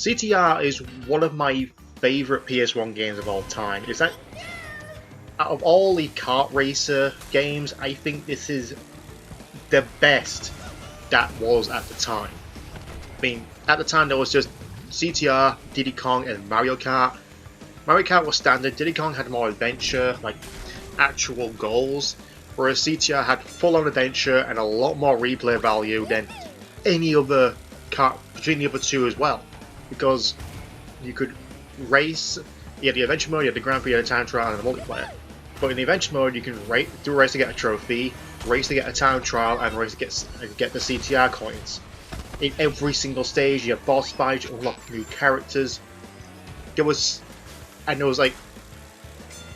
CTR is one of my favourite PS1 games of all time. It's like, out of all the kart racer games, I think this is the best that was at the time. I mean, at the time there was just CTR, Diddy Kong, and Mario Kart. Mario Kart was standard, Diddy Kong had more adventure, like actual goals, whereas CTR had full-on adventure and a lot more replay value than any other kart between the other two as well. Because you could race, you had the adventure mode, you had the Grand Prix, you had the time trial, and the multiplayer. But in the adventure mode, you can do a race to get a trophy, race to get a time trial, and race to get the CTR coins. In every single stage, you have boss fights, you unlock new characters. There was like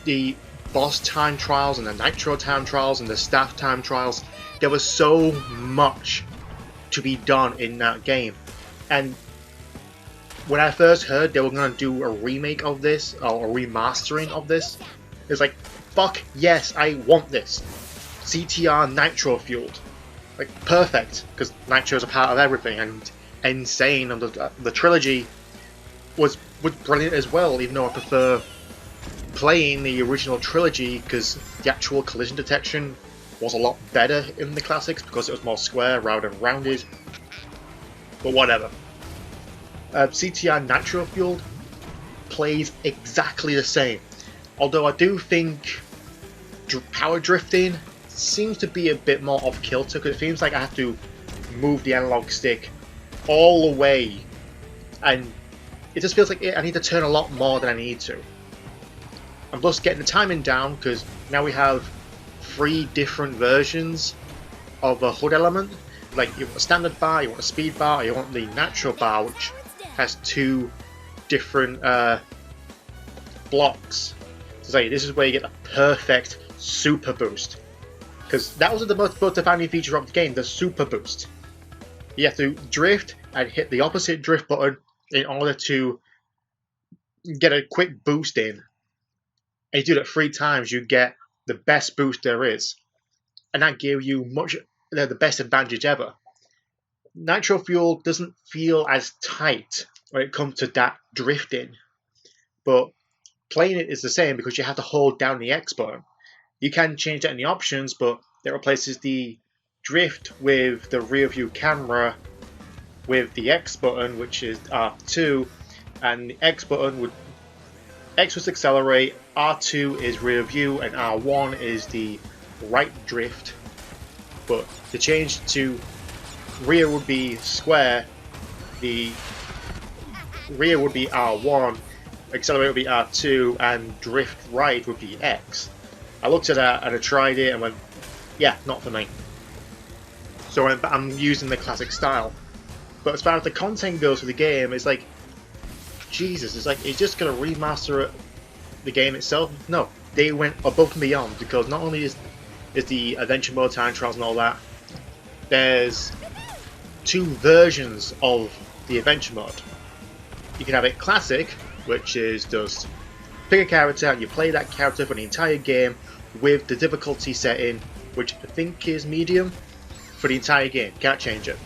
the boss time trials and the Nitro time trials and the staff time trials. There was so much to be done in that game, and when I first heard they were going to do a remake of this, or a remastering of this, it's like, fuck yes, I want this. CTR Nitro-Fueled. Like, perfect, because Nitro is a part of everything, and insane, and the trilogy was brilliant as well, even though I prefer playing the original trilogy, because the actual collision detection was a lot better in the classics, because it was more square rather than rounded. But whatever. CTR Nitro-Fueled plays exactly the same, although I do think power drifting seems to be a bit more off kilter, because it seems like I have to move the analog stick all the way, and it just feels like I need to turn a lot more than I need to. I'm just getting the timing down, because now we have 3 different versions of a HUD element. Like, you want a standard bar, you want a speed bar, or you want the natural bar, which has 2 different blocks. So say this is where you get the perfect super boost, because that was the most defining feature of the game, the super boost. You have to drift and hit the opposite drift button in order to get a quick boost in. And you do that 3 times, you get the best boost there is, and that gives you the best advantage ever. Nitro-Fueled doesn't feel as tight when it comes to that drifting, but playing it is the same because you have to hold down the X button. You can change that in the options, but it replaces the drift with the rear view camera with the X button, which is R2, and the X button would accelerate, R2 is rear view, and R1 is the right drift. But to change to rear would be square, the rear would be R1, accelerate would be R2, and drift right would be X. I looked at that and I tried it and went, yeah, not for me. So I'm using the classic style. But as far as the content goes for the game, it's like, Jesus, it's like, it's just going to remaster the game itself? No, they went above and beyond, because not only is the adventure mode, time trials and all that, there's 2 versions of the adventure mode. You can have it classic, which is just pick a character and you play that character for the entire game with the difficulty setting, which I think is medium, for the entire game. Can't change it.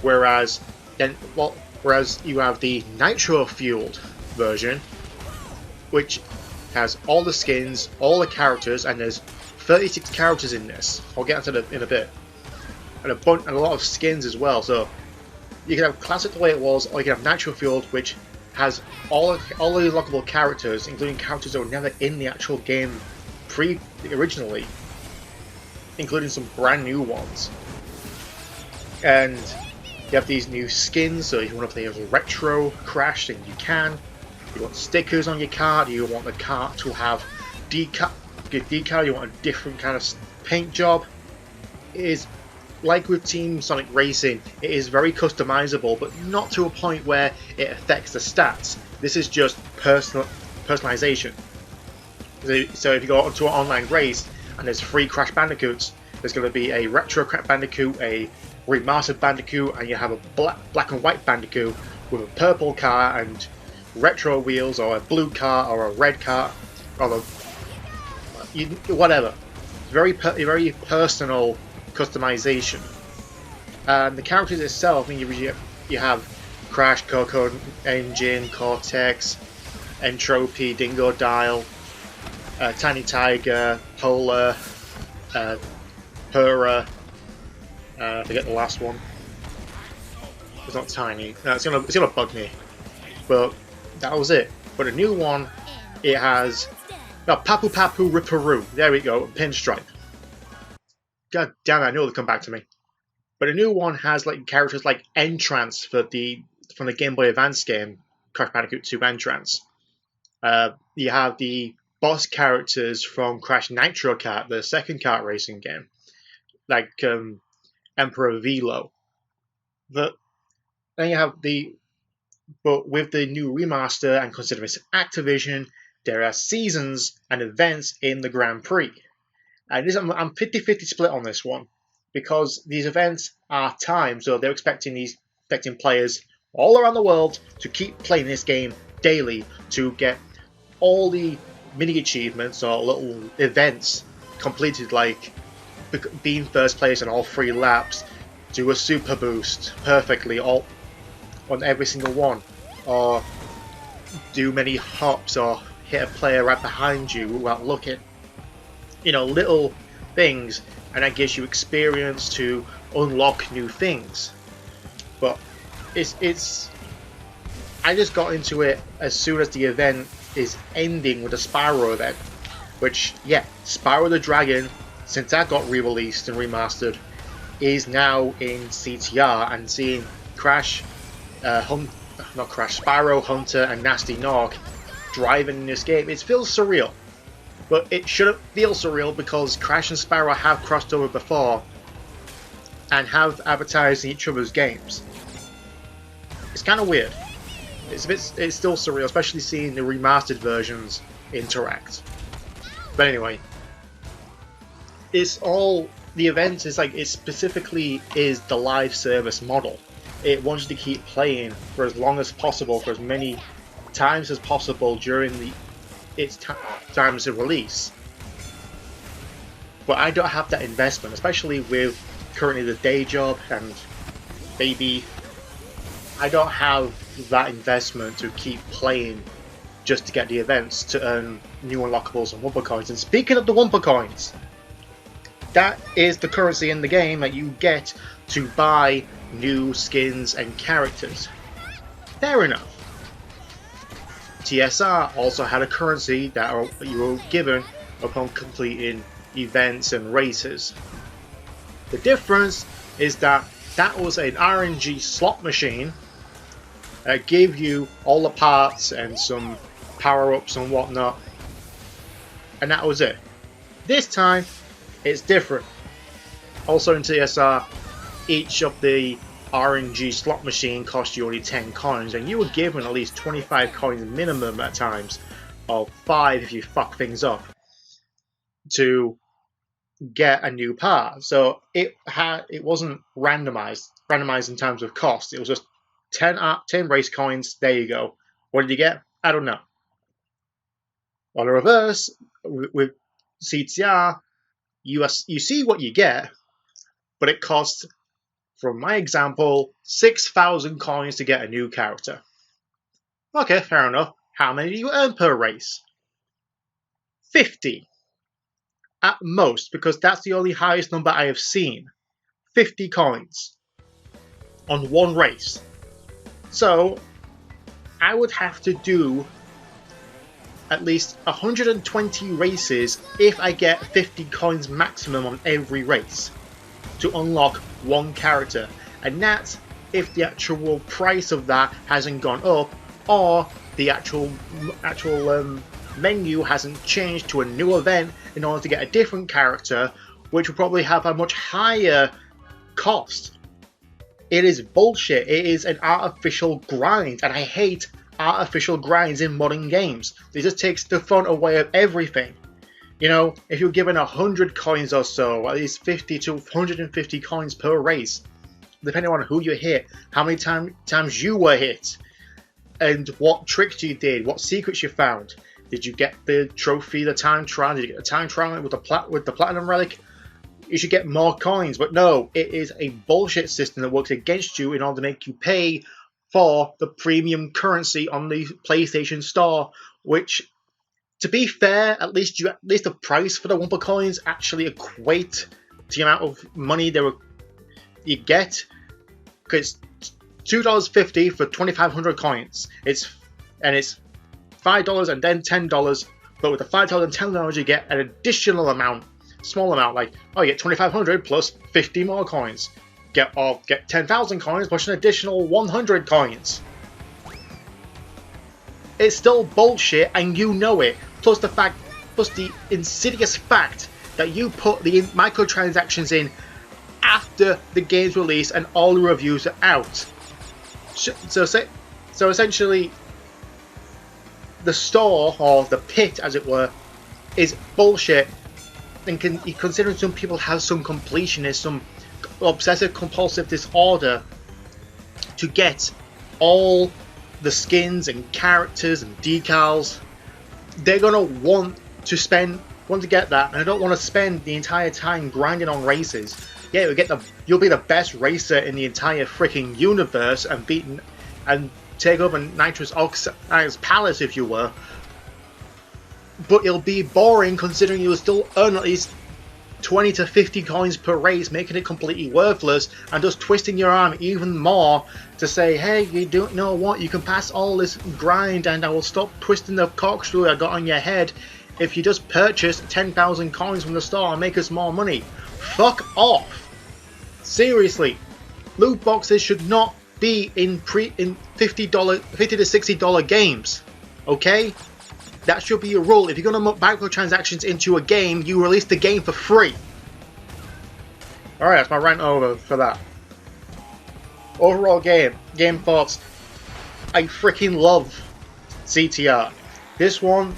Whereas you have the Nitro-Fueled version, which has all the skins, all the characters, and there's 36 characters in this. I'll get into that in a bit. And a lot of skins as well. So you can have classic the way it was, or you can have Nitro-Fueled, which has all the unlockable characters, including characters that were never in the actual game originally, including some brand new ones. And you have these new skins, so if you want to play as a retro Crash, then you can. You want stickers on your card, you want the card to have decal, you want a different kind of paint job. It is, like with Team Sonic Racing, it is very customizable, but not to a point where it affects the stats. This is just personalization. So if you go onto an online race and there's 3 Crash Bandicoots, there's going to be a retro Crash Bandicoot, a remastered Bandicoot, and you have a black and white Bandicoot with a purple car and retro wheels, or a blue car, or a red car, or whatever. Very personal customization. The characters itself, I mean, you have Crash, Coco Engine, Cortex, Entropy, Dingo Dial, Tiny Tiger, Polar, Hura. I forget the last one. It's not tiny. No, it's gonna bug me. But that was it. But a new one, it has Papu Papu Ripperoo. There we go, Pinstripe. God damn it, I knew it would come back to me. But a new one has like characters like Entrance from the Game Boy Advance game, Crash Bandicoot 2 Entrance. You have the boss characters from Crash Nitro Kart, the second kart racing game, like Emperor Velo. But then you have but with the new remaster and considering it's Activision, there are seasons and events in the Grand Prix. And I'm 50-50 split on this one because these events are timed, so they're expecting players all around the world to keep playing this game daily to get all the mini achievements or little events completed, like being first place in all 3 laps, do a super boost perfectly on every single one, or do many hops or hit a player right behind you without looking. You know, little things, and that gives you experience to unlock new things. But it's I just got into it as soon as the event is ending with the Spyro event, which, yeah, Spyro the Dragon, since that got re-released and remastered, is now in CTR, and seeing Spyro, Hunter, and Nasty Nog driving in this game, it feels surreal. But it shouldn't feel surreal because Crash and Spyro have crossed over before and have advertised in each other's games. It's kind of weird. It's still surreal, especially seeing the remastered versions interact. But anyway, it's all the event is like it specifically is the live service model. It wants you to keep playing for as long as possible, for as many times as possible during its times of release. But I don't have that investment, especially with currently the day job and baby. I don't have that investment to keep playing just to get the events to earn new unlockables and Wumpa coins. And speaking of the Wumpa coins, that is the currency in the game that you get to buy new skins and characters. Fair enough. TSR also had a currency that you were given upon completing events and races. The difference is that was an RNG slot machine that gave you all the parts and some power-ups and whatnot, and that was it. This time, it's different. Also in TSR, each of the RNG slot machine cost you only 10 coins, and you were given at least 25 coins minimum at times, or 5 if you fuck things up, to get a new part. So it wasn't randomized in terms of cost. It was just 10 race coins. There you go. What did you get? I don't know. On the reverse, with CTR, you see what you get, but it costs, from my example, 6,000 coins to get a new character. Okay, fair enough. How many do you earn per race? 50. At most, because that's the only highest number I have seen. 50 coins on one race. So, I would have to do at least 120 races if I get 50 coins maximum on every race to unlock one character, and that's if the actual price of that hasn't gone up or the actual menu hasn't changed to a new event in order to get a different character, which will probably have a much higher cost. It is bullshit. It is an artificial grind, and I hate artificial grinds in modern games. It just takes the fun away of everything. You know, if you're given 100 coins or so, at least 50 to 150 coins per race, depending on who you hit, how many times you were hit, and what tricks you did, what secrets you found. Did you get the trophy, the time trial? Did you get the time trial with the platinum relic? You should get more coins, but no, it is a bullshit system that works against you in order to make you pay for the premium currency on the PlayStation Store, which, to be fair, at least the price for the Wumpa coins actually equate to the amount of money you get, because it's $2.50 for 2,500 coins. It's $5 and then $10, but with the $5 and $10 you get an additional amount, small amount, like, oh, you get 2,500 plus 50 more coins. Get 10,000 coins plus an additional 100 coins. It's still bullshit, and you know it. Plus the insidious fact that you put the microtransactions in after the game's release and all the reviews are out. So essentially, the store, or the pit as it were, is bullshit. And considering some people have some completionist, some obsessive compulsive disorder to get all the skins and characters and decals, they're gonna want to get that, and I don't want to spend the entire time grinding on races. Yeah, you'll be the best racer in the entire freaking universe and take over Nitrous Oxide's palace if you were, but it'll be boring considering you'll still earn at least 20 to 50 coins per race, making it completely worthless, and just twisting your arm even more to say, hey, you don't know what, you can pass all this grind and I will stop twisting the corkscrew I got on your head if you just purchase 10,000 coins from the store and make us more money. Fuck off! Seriously, loot boxes should not be in $50 to $60 games, okay? That should be a rule. If you're going to put microtransactions into a game, you release the game for free. Alright, that's my rant over for that. Overall game thoughts. I freaking love CTR. This one,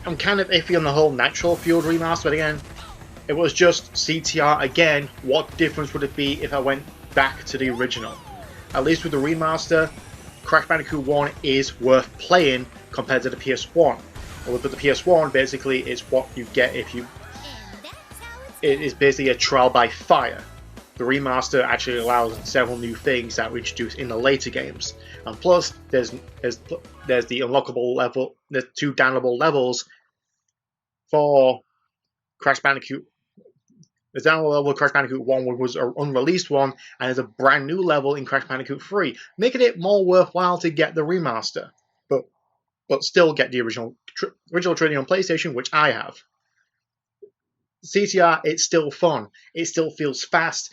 I'm kind of iffy on the whole Nitro-Fueled remaster, but again, it was just CTR again. What difference would it be if I went back to the original? At least with the remaster, Crash Bandicoot 1 is worth playing compared to the PS1. With the PS1, basically, it's what you get if you... It is basically a trial by fire. The remaster actually allows several new things that were introduced in the later games. And plus, there's the unlockable level, there's 2 downloadable levels for Crash Bandicoot. There's a downloadable level of Crash Bandicoot 1, which was an unreleased one, and there's a brand new level in Crash Bandicoot 3, making it more worthwhile to get the remaster, but still get the original trading on PlayStation, which I have. CTR, it's still fun. It still feels fast.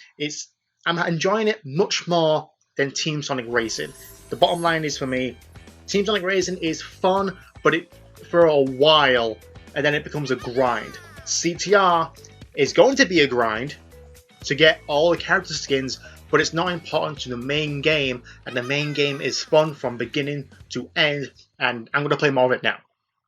I'm enjoying it much more than Team Sonic Racing. The bottom line is, for me, Team Sonic Racing is fun, but for a while, and then it becomes a grind. CTR is going to be a grind to get all the character skins, but it's not important to the main game, and the main game is fun from beginning to end, and I'm going to play more of it now.